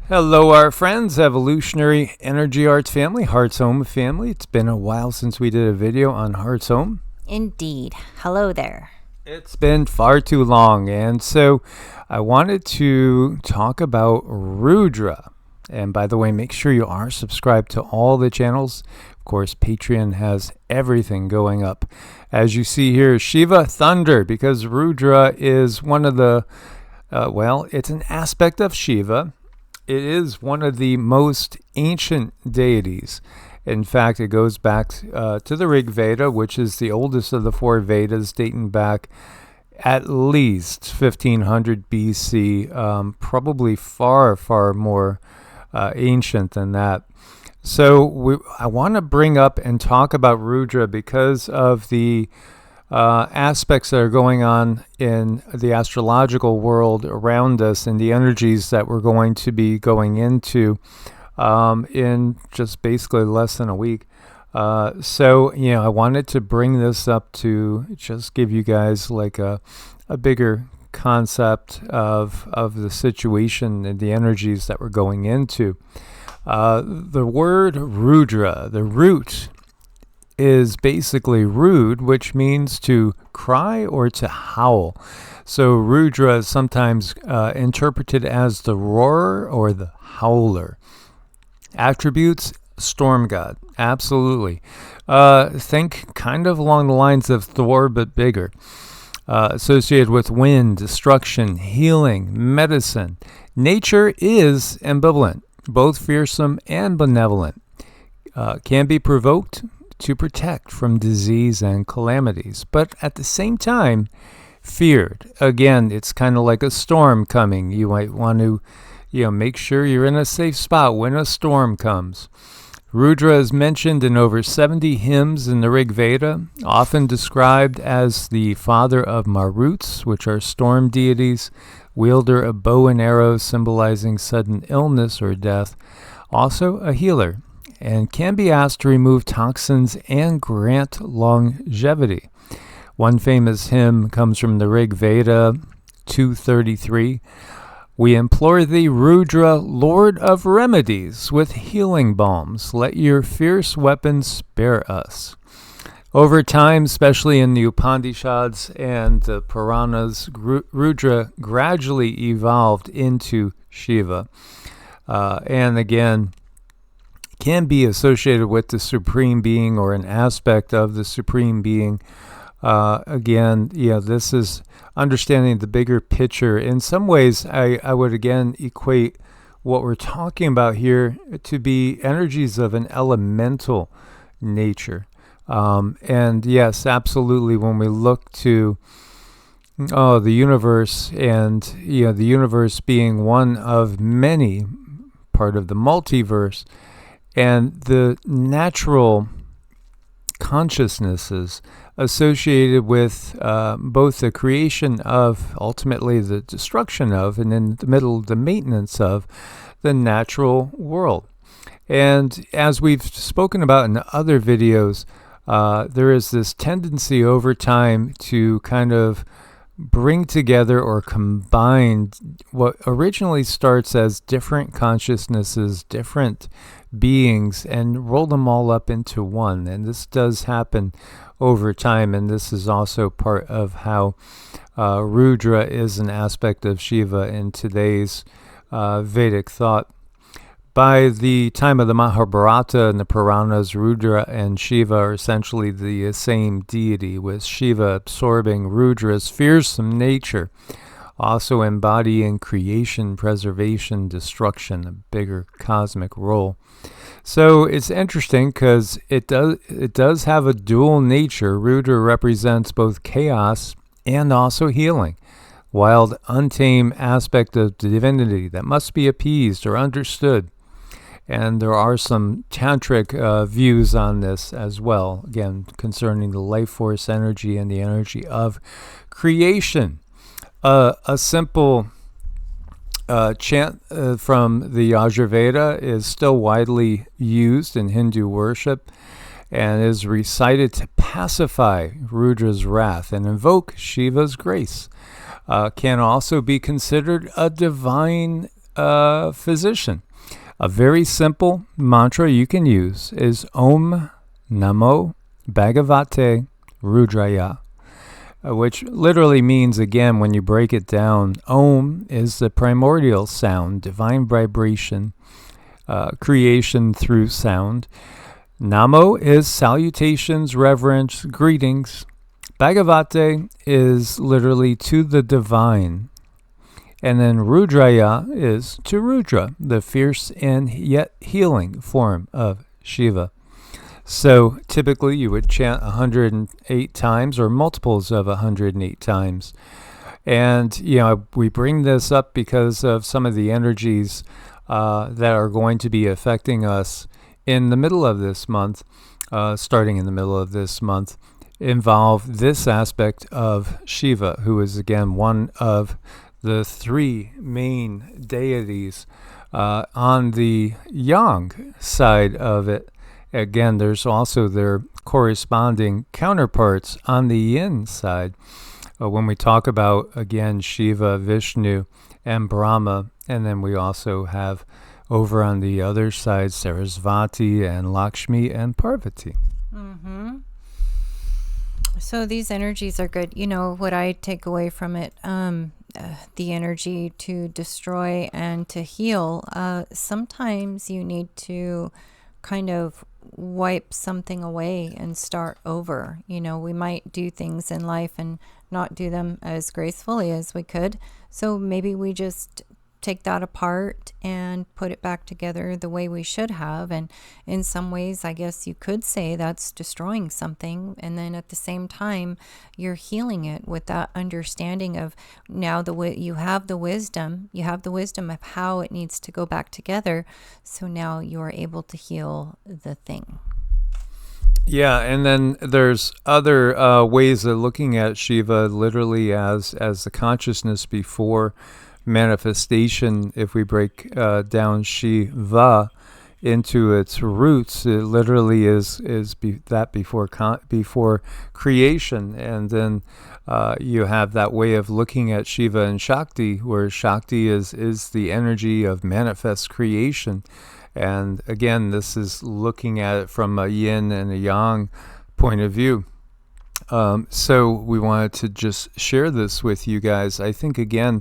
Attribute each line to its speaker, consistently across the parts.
Speaker 1: Hello, our friends, evolutionary energy arts family, Hearts Home family. It's been a while since we did a video on Hearts Home.
Speaker 2: Indeed. Hello there.
Speaker 1: It's been far too long, and so I wanted to talk about Rudra. And by the way, make sure you are subscribed to all the channels. Of course, Patreon has everything going up. As you see here, Shiva, thunder, because Rudra is one of the, it's an aspect of Shiva. It is one of the most ancient deities. In fact, it goes back to the Rig Veda, which is the oldest of the four Vedas, dating back at least 1500 BC, probably far, far more ancient than that. So I want to bring up and talk about Rudra because of the aspects that are going on in the astrological world around us and the energies that we're going to be going into in just basically less than a week. So I wanted to bring this up to just give you guys like a bigger concept of the situation and the energies that we're going into. The word Rudra, the root, is basically rude, which means to cry or to howl. So Rudra is sometimes interpreted as the roarer or the howler. Attributes: storm god, absolutely. Think kind of along the lines of Thor, but bigger. Associated with wind, destruction, healing, medicine. Nature is ambivalent, both fearsome and benevolent. Can be provoked to protect from disease and calamities, but at the same time, feared. Again, it's kind of like a storm coming. You might want to, make sure you're in a safe spot when a storm comes. Rudra is mentioned in over 70 hymns in the Rig Veda, often described as the father of Maruts, which are storm deities, wielder of bow and arrow symbolizing sudden illness or death, also a healer, and can be asked to remove toxins and grant longevity. One famous hymn comes from the Rig Veda 233. We implore thee, Rudra, Lord of remedies, with healing balms. Let your fierce weapons spare us. Over time, especially in the Upanishads and the Puranas, Rudra gradually evolved into Shiva. And again, can be associated with the Supreme Being or an aspect of the Supreme Being. This is understanding the bigger picture. In some ways, I would again equate what we're talking about here to be energies of an elemental nature. And yes, absolutely, when we look to the universe and the universe being one of many, part of the multiverse, and the natural consciousnesses associated with both the creation of, ultimately the destruction of, and in the middle, the maintenance of the natural world. And as we've spoken about in other videos, there is this tendency over time to kind of bring together or combine what originally starts as different consciousnesses, different beings, and roll them all up into one. And this does happen over time, and this is also part of how Rudra is an aspect of Shiva in today's Vedic thought. By the time of the Mahabharata and the Puranas, Rudra and Shiva are essentially the same deity, with Shiva absorbing Rudra's fearsome nature, also embodying creation, preservation, destruction, a bigger cosmic role. So it's interesting because it does have a dual nature. Rudra represents both chaos and also healing, wild, untamed aspect of divinity that must be appeased or understood. And there are some tantric views on this as well, again, concerning the life force energy and the energy of creation. A simple chant from the Yajurveda is still widely used in Hindu worship and is recited to pacify Rudra's wrath and invoke Shiva's grace. Can also be considered a divine physician. A very simple mantra you can use is Om Namo Bhagavate Rudraya, which literally means, again, when you break it down, Om is the primordial sound, divine vibration, creation through sound. Namo is salutations, reverence, greetings. Bhagavate is literally to the divine. And then Rudraya is to Rudra, the fierce and yet healing form of Shiva. So typically you would chant 108 times or multiples of 108 times. And, we bring this up because of some of the energies that are going to be affecting us in the middle of this month, starting in the middle of this month, involve this aspect of Shiva, who is, again, one of the three main deities on the yang side of it. Again, there's also their corresponding counterparts on the yin side. When we talk about, again, Shiva, Vishnu, and Brahma, and then we also have over on the other side Sarasvati and Lakshmi and Parvati.
Speaker 2: Mm-hmm. So these energies are good. What I take away from it, the energy to destroy and to heal, sometimes you need to kind of wipe something away and start over. We might do things in life and not do them as gracefully as we could. So maybe we just take that apart and put it back together the way we should have. And in some ways, I guess you could say that's destroying something. And then at the same time, you're healing it with that understanding of now you have the wisdom of how it needs to go back together. So now you're able to heal the thing.
Speaker 1: Yeah, and then there's other ways of looking at Shiva literally as the consciousness before manifestation. If we break down Shiva into its roots, it literally is before creation, and then you have that way of looking at Shiva and Shakti, where Shakti is the energy of manifest creation. And again, this is looking at it from a yin and a yang point of view. So we wanted to just share this with you guys. I think, again,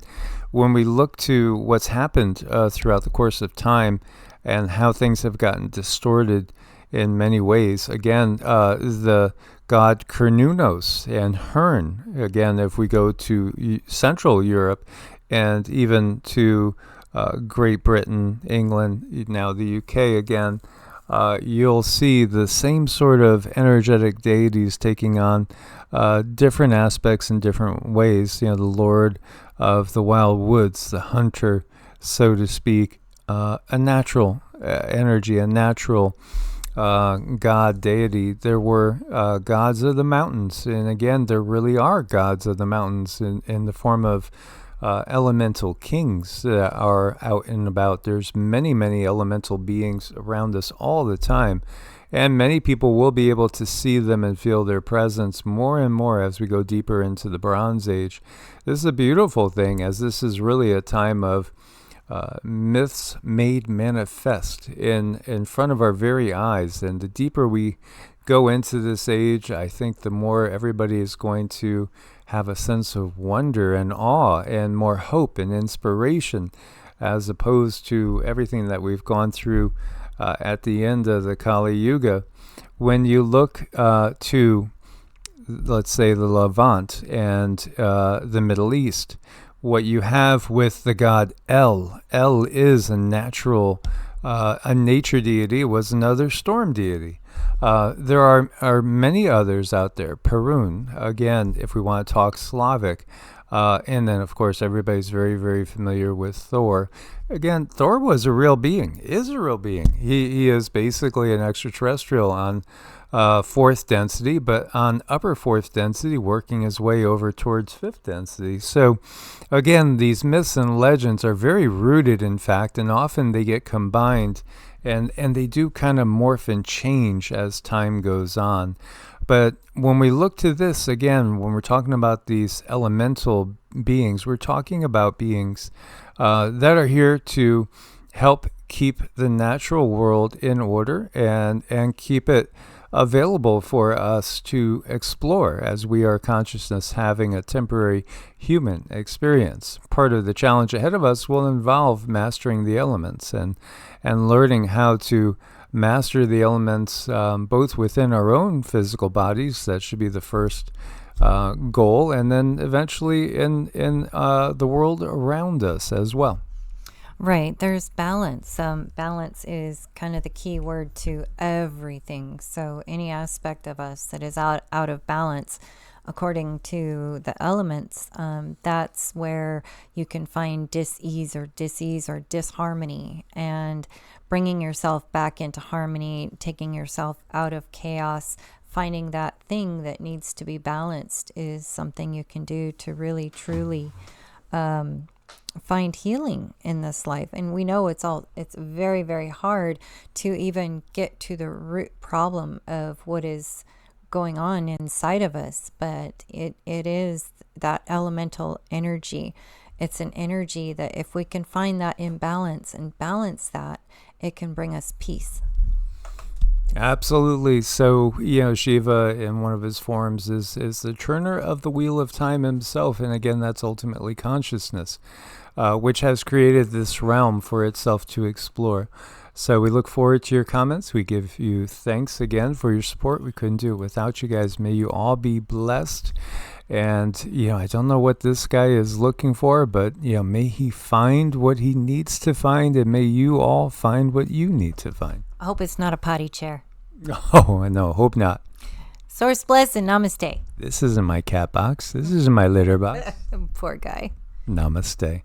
Speaker 1: when we look to what's happened throughout the course of time and how things have gotten distorted in many ways, again, the god Cernunnos and Hern, again, if we go to Central Europe and even to Great Britain, England, now the UK again, you'll see the same sort of energetic deities taking on different aspects in different ways. The Lord of the Wild Woods, the hunter, so to speak, a natural energy, a natural god deity. There were gods of the mountains, and again, there really are gods of the mountains in the form of elemental kings that are out and about. There's many, many elemental beings around us all the time, and many people will be able to see them and feel their presence more and more as we go deeper into the Bronze Age. This is a beautiful thing, as this is really a time of myths made manifest in front of our very eyes. And the deeper we go into this age, I think the more everybody is going to have a sense of wonder and awe and more hope and inspiration, as opposed to everything that we've gone through at the end of the Kali Yuga. When you look to, let's say, the Levant and the Middle East, what you have with the god El is a natural, a nature deity. It was another storm deity. There are many others out there. Perun, again, if we want to talk Slavic. And then, of course, everybody's very, very familiar with Thor. Again, Thor was a real being, is a real being. He is basically an extraterrestrial on fourth density, but on upper fourth density, working his way over towards fifth density. So, again, these myths and legends are very rooted, in fact, and often they get combined, and they do kind of morph and change as time goes on. But when we look to this, again, when we're talking about these elemental beings, we're talking about beings that are here to help keep the natural world in order and keep it available for us to explore as we are consciousness having a temporary human experience. Part of the challenge ahead of us will involve mastering the elements and learning how to master the elements both within our own physical bodies. That should be the first goal, and then eventually in the world around us as well.
Speaker 2: Right. There's balance. Balance is kind of the key word to everything. So any aspect of us that is out of balance, according to the elements, that's where you can find dis-ease or disharmony, and bringing yourself back into harmony, taking yourself out of chaos, finding that thing that needs to be balanced is something you can do to really, truly find healing in this life. And we know it's very, very hard to even get to the root problem of what is going on inside of us, but it is that elemental energy. It's an energy that if we can find that imbalance and balance that, it can bring us peace.
Speaker 1: Absolutely. So, Shiva in one of his forms is the turner of the wheel of time himself. And again, that's ultimately consciousness, which has created this realm for itself to explore. So we look forward to your comments. We give you thanks again for your support. We couldn't do it without you guys. May you all be blessed. And, I don't know what this guy is looking for, but, may he find what he needs to find, and may you all find what you need to find.
Speaker 2: I hope it's not a potty chair.
Speaker 1: Oh, no, hope not.
Speaker 2: Source bless and namaste.
Speaker 1: This isn't my cat box. This isn't my litter box.
Speaker 2: Poor guy.
Speaker 1: Namaste.